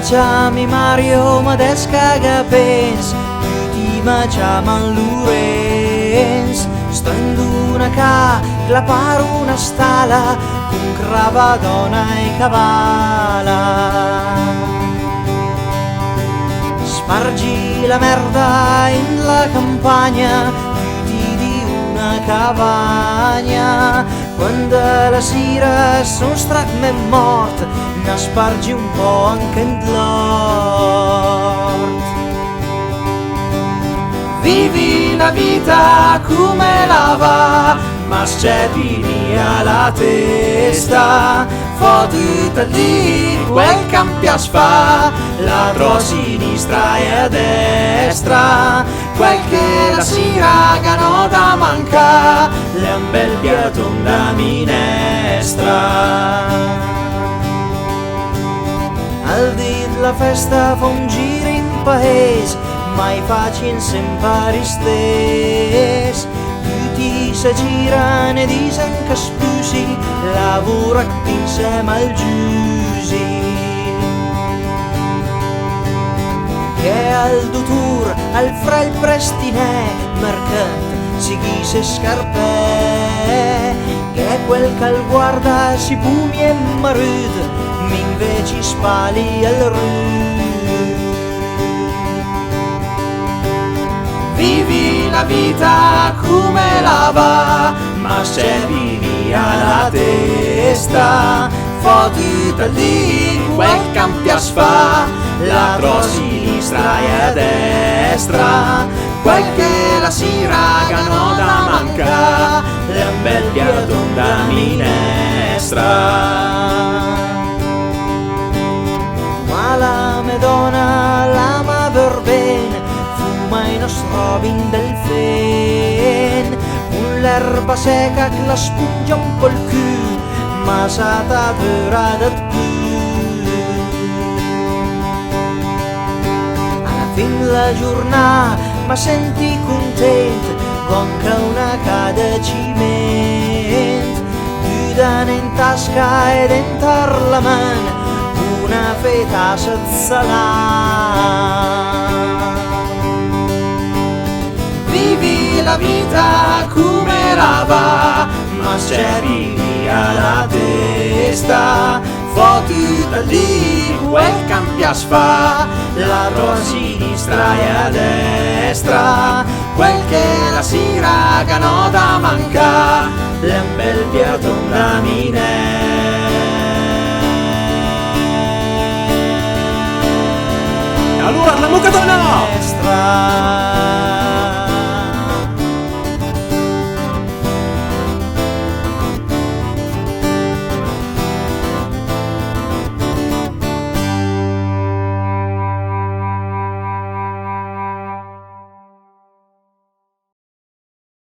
chiami Mario ma descaga pens, tutti ma chiaman Lorenz. Stando una ca, clapar una stala, con cravadona e cavala. Spargi la merda in la campagna, tutti di una cavagna. Quando la sera son stracme mort, ne spargi un po' anche in l'ort. Vivi la vita come la va, ma scepini alla testa. Fotuta lì quel campias fa, ladro a sinistra e a destra. Quel che la siraga no da manca, le un bel piatto da minestra. Al di la festa fa un giro in paese, mai facin sempre stes. Tutti si girano e dicen che spusi, lavora insieme al giusi. Che al dottor, al fra il prestinè, mercante si ghise scarpè. Che quel che al guarda si pumi e marud, mi invece spali al rud. Vivi la vita come la va, ma se vivi alla testa. Fotuta lì quel campias fa, ladro a sinistra e a destra. Quel che la siraga no da manca, è un bel piatto da minestra. Ma la Madonna l'ama per bene, fuma i nostri vin del fen, con l'erba secca che la spungia un po' il cul, ma sa ta dura da più. Alla fin la giornata ma senti contento, con che una cada ciment, chiudano in tasca e dentro la mano, una feta salà. Vivi la vita come la va, ma se vivi alla testa. Fotuta lì quel campias fa, ladro a sinistra e a destra. Quel che la siraga no da manca, è un bel piatto da Allora la mucatona! minestra.